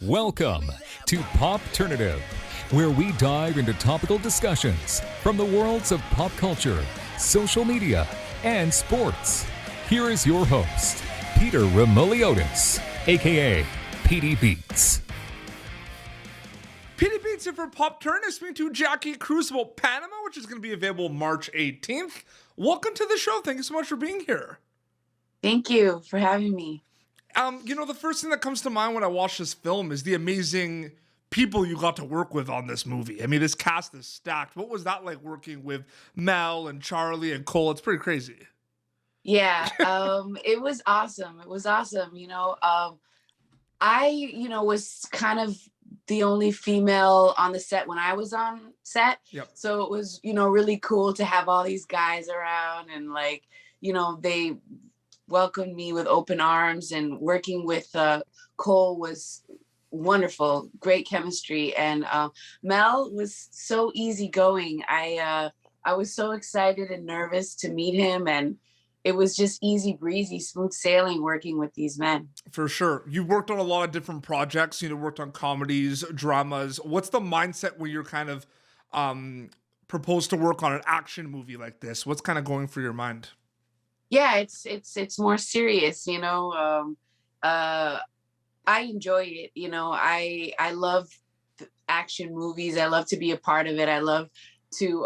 Welcome to Popternative, where we dive into topical discussions from the worlds of pop culture, social media, and sports. Here is your host, Peter Remoliotis, aka PD Beats. PD Beats here for Popternative, speaking to Jackie Cruz about Panama, which is going to be available March 18th. Welcome to the show. Thank you so much for being here. Thank you for having me. The first thing that comes to mind when I watch this film is the amazing people you got to work with on this movie. I mean, this cast is stacked. What was that like working with Mel and Charlie and Cole? It's pretty crazy. Yeah, it was awesome. It was awesome. I was kind of the only female on the set when I was on set. Yep. So it was, really cool to have all these guys around and they welcomed me with open arms, and working with Cole was wonderful, great chemistry. And Mel was so easygoing. I was so excited and nervous to meet him, and it was just easy breezy, smooth sailing working with these men. For sure. You worked on a lot of different projects, worked on comedies, dramas. What's the mindset when you're kind of proposed to work on an action movie like this? What's kind of going through your mind? Yeah, it's more serious, I enjoy it. I love action movies. I love to be a part of it. I love to,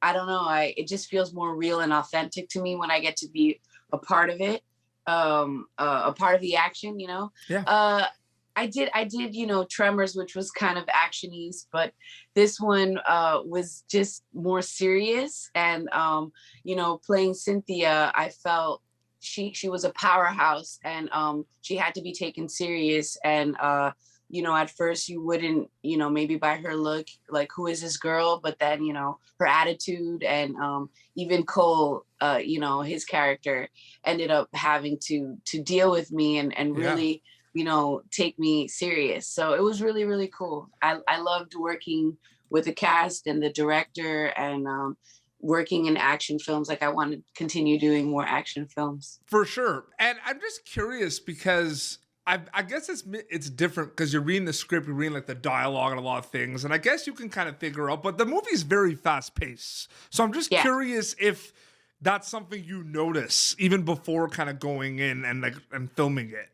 it just feels more real and authentic to me when I get to be a part of it, a part of the action, Yeah. I did, Tremors, which was kind of action-y, but this one was just more serious. And, playing Cynthia, I felt she was a powerhouse, and she had to be taken serious. And, at first you wouldn't, maybe by her look, like, who is this girl? But then, her attitude, and even Cole, his character ended up having to deal with me and really, take me serious. So it was really, really cool. I loved working with the cast and the director, and working in action films. Like, I want to continue doing more action films. For sure. And I'm just curious because I guess it's different because you're reading the script, you're reading like the dialogue and a lot of things, and I guess you can kind of figure out, but the movie's very fast paced. So I'm just curious if that's something you notice even before kind of going in and filming it.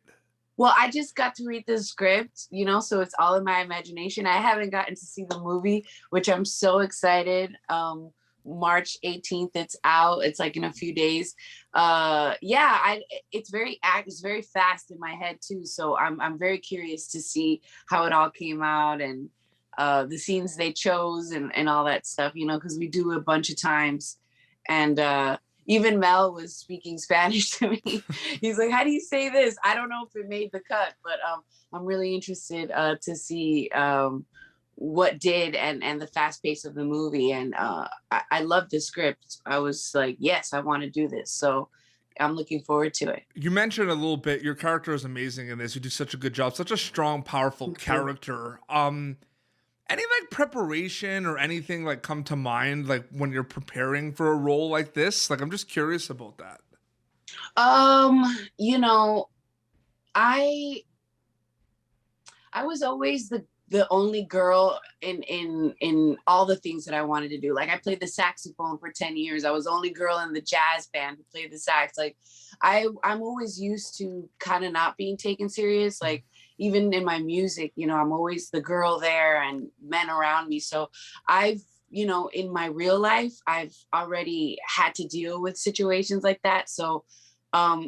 Well, I just got to read the script, so it's all in my imagination. I haven't gotten to see the movie, which I'm so excited. March 18th, it's out. It's like in a few days. It's very fast in my head too. So I'm very curious to see how it all came out, and the scenes they chose and all that stuff, because we do a bunch of times. And even Mel was speaking Spanish to me. He's like, how do you say this? I don't know if it made the cut, but I'm really interested to see what did, and the fast pace of the movie. And I love the script. I was like, yes, I want to do this. So I'm looking forward to it. You mentioned a little bit, your character is amazing in this. You do such a good job, such a strong, powerful character. Any preparation or anything come to mind when you're preparing for a role like this? I'm just curious about that. I was always the only girl in all the things that I wanted to do. Like, I played the saxophone for 10 years. I was the only girl in the jazz band who played the sax. I'm always used to kind of not being taken serious. Even in my music, I'm always the girl there and men around me. So I've, in my real life, I've already had to deal with situations like that. So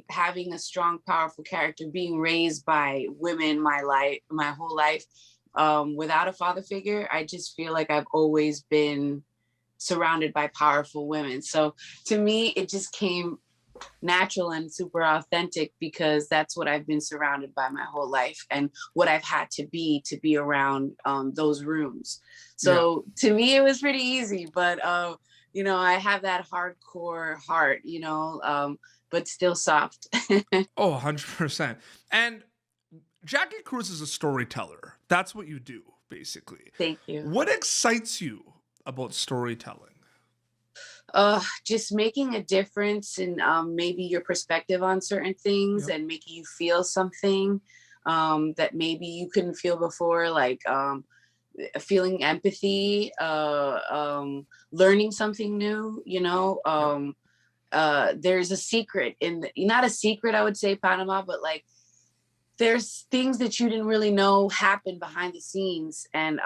having a strong, powerful character, being raised by women my whole life, without a father figure, I just feel like I've always been surrounded by powerful women. So to me, it just came natural and super authentic, because that's what I've been surrounded by my whole life, and what I've had to be around those rooms. So to me, it was pretty easy, but I have that hardcore heart, but still soft. Oh, 100%. And Jackie Cruz is a storyteller. That's what you do, basically. Thank you. What excites you about storytelling? Just making a difference in maybe your perspective on certain things, and making you feel something. that maybe you couldn't feel before, like feeling empathy, learning something new, there's a secret not a secret, I would say, Panama, but like there's things that you didn't really know happen behind the scenes. And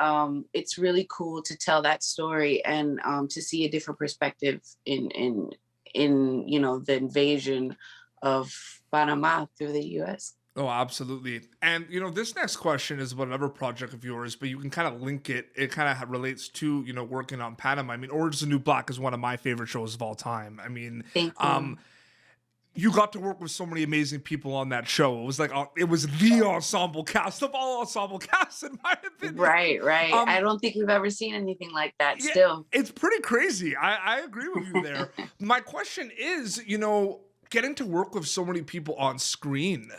it's really cool to tell that story and to see a different perspective in the invasion of Panama through the US. Oh, absolutely. And, this next question is about another project of yours, but you can kind of link it. It kind of relates to, working on Panama. I mean, Orange is the New Black is one of my favorite shows of all time. I mean, Thank you. You got to work with so many amazing people on that show. It was like, it was the ensemble cast of all ensemble casts, in my opinion. Right. I don't think we've ever seen anything like that still. It's pretty crazy. I agree with you there. My question is, getting to work with so many people on screen,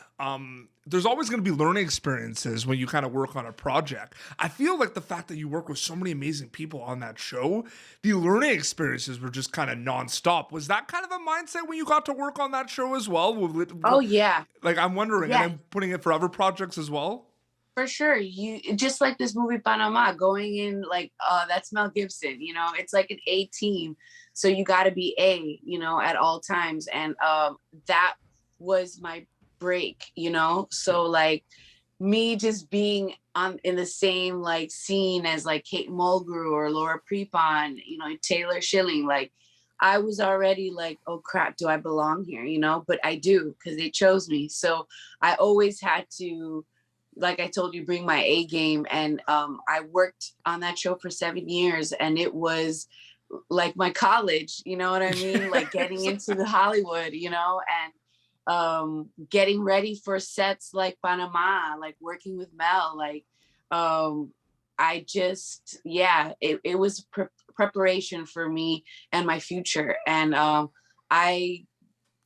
there's always going to be learning experiences when you kind of work on a project. I feel like the fact that you work with so many amazing people on that show, the learning experiences were just kind of nonstop. Was that kind of a mindset when you got to work on that show as well? Oh, yeah. Like, I'm wondering, yeah. And I'm putting it for other projects as well? For sure. You just like this movie Panama, going in like, that's Mel Gibson, it's like an A team. So you got to be A, at all times. And that was my break, so like me just being in the same like scene as like Kate Mulgrew or Laura Prepon, Taylor Schilling, like I was already like, oh crap, do I belong here? But I do, because they chose me. So I always had to, like I told you, bring my A game. And I worked on that show for 7 years, and it was like my college, you know what I mean? Like getting into the Hollywood, and getting ready for sets like Panama, like working with Mel, like I just, it was preparation for me and my future. And I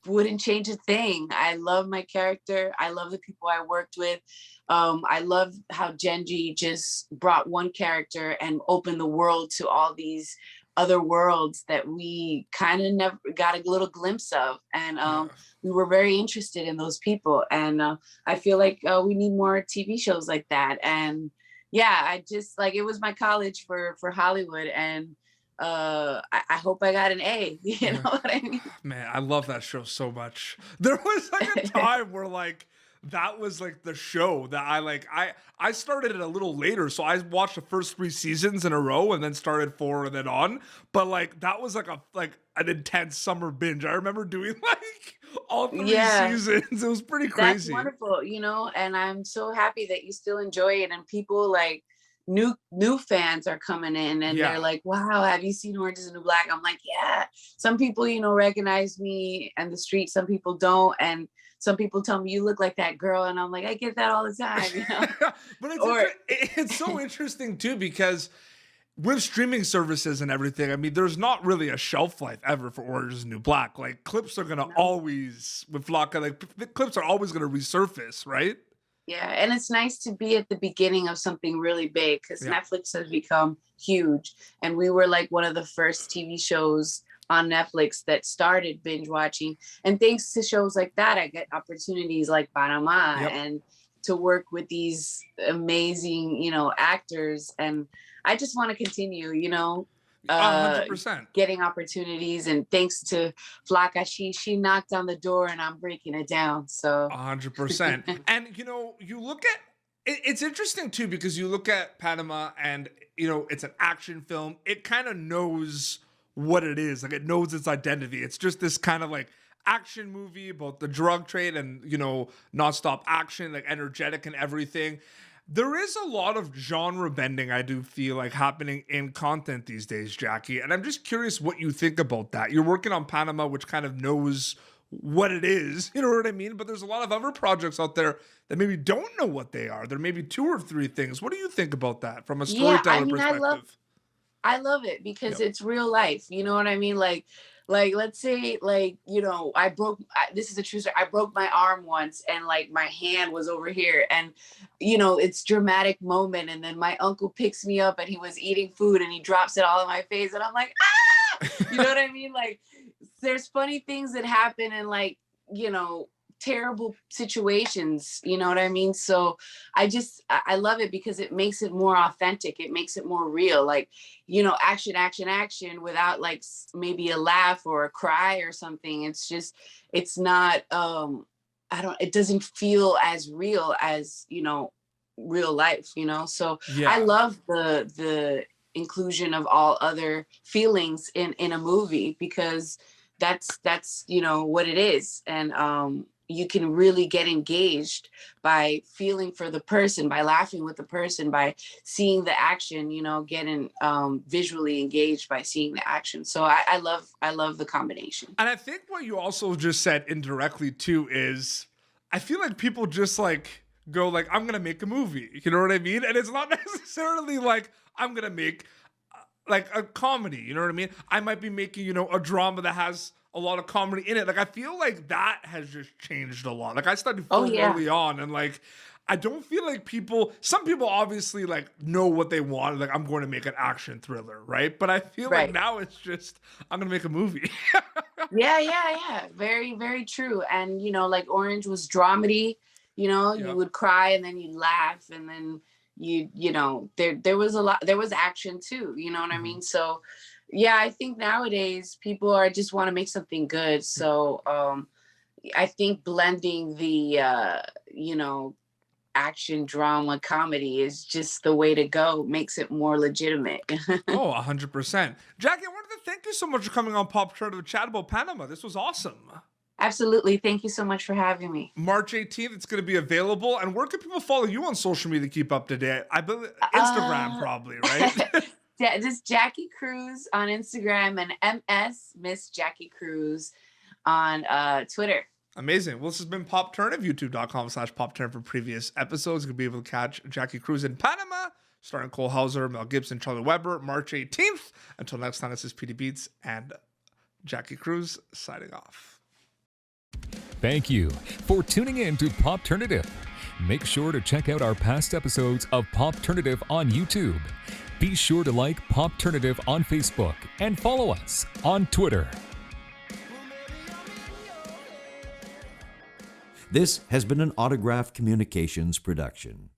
wouldn't change a thing. I love my character. I love the people I worked with. I love how Genji just brought one character and opened the world to all these other worlds that we kind of never got a little glimpse of. And we were very interested in those people. And I feel like we need more TV shows like that. And I just like, it was my college for Hollywood. And I hope I got an A, you know what I mean? Man, I love that show so much. There was like a time where like, that was like the show that I started it a little later. So I watched the first 3 seasons in a row and then started 4 and then on. But like, that was like an intense summer binge. I remember doing like all 3 seasons. It was pretty crazy. That's wonderful, and I'm so happy that you still enjoy it. And people like new fans are coming in and they're like, wow, have you seen Orange is the New Black? I'm like, yeah. Some people, recognize me in the street. Some people don't. And some people tell me, you look like that girl. And I'm like, I get that all the time, But it's so interesting too, because with streaming services and everything, I mean, there's not really a shelf life ever for Orange is the New Black. Like clips are going to always, with Flocka, like the clips are always going to resurface, right? Yeah. And it's nice to be at the beginning of something really big, because Netflix has become huge. And we were like one of the first TV shows on Netflix that started binge watching. And thanks to shows like that, I get opportunities like Panama and to work with these amazing, actors. And I just want to continue, 100%. Getting opportunities. And thanks to Flocka, she knocked on the door and I'm breaking it down. So 100%. And, you look at, it's interesting too, because you look at Panama and, it's an action film. It kind of knows what it is. Like it knows its identity. It's just this kind of like action movie about the drug trade and, nonstop action, like energetic and everything. There is a lot of genre bending, I do feel like, happening in content these days, Jackie. And I'm just curious what you think about that. You're working on Panama, which kind of knows what it is, you know what I mean? But there's a lot of other projects out there that maybe don't know what they are. There may be 2 or 3 things. What do you think about that from a storytelling perspective? I love it because it's real life. You know what I mean? Like let's say this is a true story. I broke my arm once and like my hand was over here and, it's dramatic moment. And then my uncle picks me up and he was eating food and he drops it all in my face. And I'm like, ah, you know what I mean? Like there's funny things that happen and like, terrible situations, you know what I mean? So I love it because it makes it more authentic. It makes it more real, like, you know, action, action, action without like maybe a laugh or a cry or something. It's just, it's not, it doesn't feel as real as, you know, real life, you know? So I love the inclusion of all other feelings in a movie, because that's you know what it is. And you can really get engaged by feeling for the person, by laughing with the person, by seeing the action, you know, getting visually engaged by seeing the action. So I love the combination. And I think what you also just said indirectly too is, I feel like people just like go like, I'm gonna make a movie, you know what I mean? And it's not necessarily like I'm gonna make like a comedy, you know what I mean? I might be making, you know, a drama that has a lot of comedy in it. Like, I feel like that has just changed a lot. Like, I studied film early on, and like, I don't feel like some people obviously like know what they want. Like, I'm going to make an action thriller, right? But I feel like now it's just, I'm going to make a movie. Yeah. Very, very true. And, you know, like Orange was dramedy, you know, you would cry and then you'd laugh, and then you know, there was action too, you know what I mean? So yeah, I think nowadays people just want to make something good. So I think blending the you know, action, drama, comedy is just the way to go. Makes it more legitimate. 100%. Jackie, I wanted to thank you so much for coming on Popternative to chat about Panama. This was awesome. Absolutely. Thank you so much for having me. March 18th, it's going to be available. And where can people follow you on social media to keep up to date? I believe Instagram, probably, right? Yeah, just Jackie Cruz on Instagram, and Miss Jackie Cruz on Twitter. Amazing. Well, this has been Popternative, youtube.com/Popternative for previous episodes. You'll be able to catch Jackie Cruz in Panama, starring Cole Hauser, Mel Gibson, Charlie Weber, March 18th. Until next time, this is PD Beats and Jackie Cruz signing off. Thank you for tuning in to Popternative. Make sure to check out our past episodes of Popternative on YouTube. Be sure to like Popternative on Facebook and follow us on Twitter. This has been an Autograph Communications production.